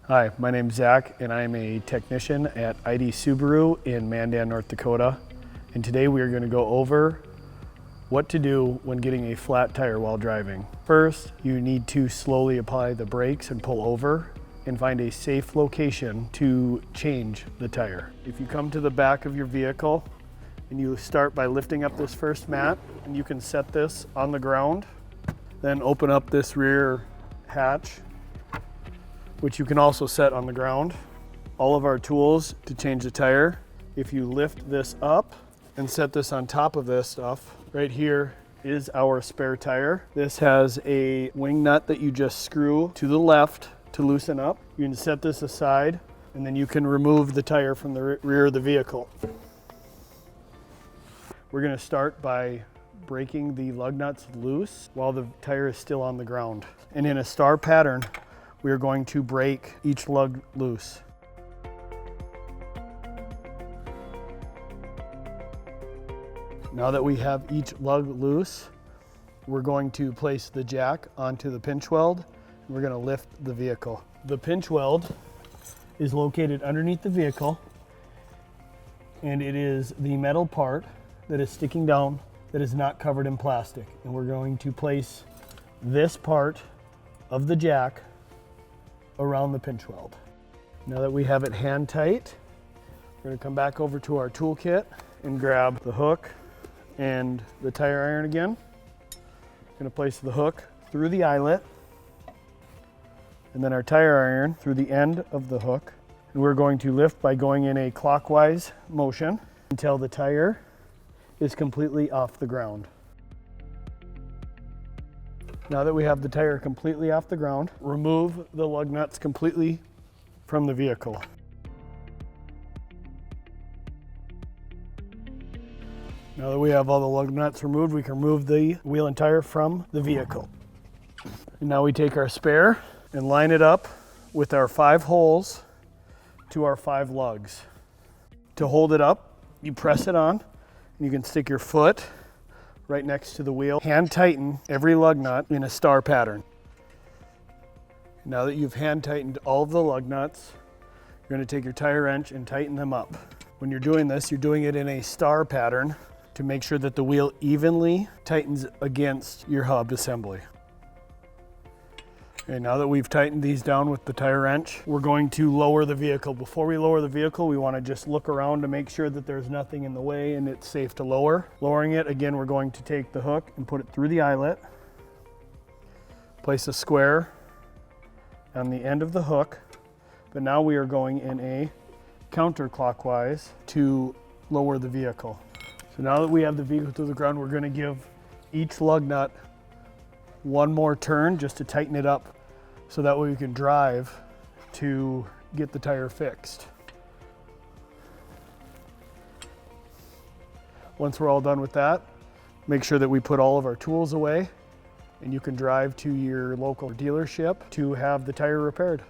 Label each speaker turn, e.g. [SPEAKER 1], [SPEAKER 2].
[SPEAKER 1] Hi, my name's Zach and I'm a technician at Eide Subaru in Mandan, North Dakota. And today we are going to go over what to do when getting a flat tire while driving. First, you need to slowly apply the brakes and pull over and find a safe location to change the tire. If you come to the back of your vehicle and you start by lifting up this first mat, and you can set this on the ground, then open up this rear hatch, which you can also set on the ground. All of our tools to change the tire. If you lift this up and set this on top of this stuff, right here is our spare tire. This has a wing nut that you just screw to the left to loosen up. You can set this aside and then you can remove the tire from the rear of the vehicle. We're gonna start by breaking the lug nuts loose while the tire is still on the ground. And in a star pattern, we are going to break each lug loose. Now that we have each lug loose, we're going to place the jack onto the pinch weld, and we're going to lift the vehicle. The pinch weld is located underneath the vehicle, and it is the metal part that is sticking down that is not covered in plastic. And we're going to place this part of the jack around the pinch weld. Now that we have it hand tight, we're going to come back over to our toolkit and grab the hook and the tire iron again. Going to place the hook through the eyelet and then our tire iron through the end of the hook. And we're going to lift by going in a clockwise motion until the tire is completely off the ground. Now that we have the tire completely off the ground, remove the lug nuts completely from the vehicle. Now that we have all the lug nuts removed, we can remove the wheel and tire from the vehicle. And now we take our spare and line it up with our 5 holes to our 5 lugs. To hold it up, you press it on, and you can stick your foot right next to the wheel. Hand tighten every lug nut in a star pattern. Now that you've hand tightened all of the lug nuts, you're going to take your tire wrench and tighten them up. When you're doing this, you're doing it in a star pattern to make sure that the wheel evenly tightens against your hub assembly. Okay, now that we've tightened these down with the tire wrench, we're going to lower the vehicle. Before we lower the vehicle, we want to just look around to make sure that there's nothing in the way and it's safe to lower. Lowering it, again, we're going to take the hook and put it through the eyelet, place a square on the end of the hook, but now we are going in a counterclockwise to lower the vehicle. So now that we have the vehicle to the ground, we're going to give each lug nut one more turn just to tighten it up so that way we can drive to get the tire fixed. Once we're all done with that, make sure that we put all of our tools away and you can drive to your local dealership to have the tire repaired.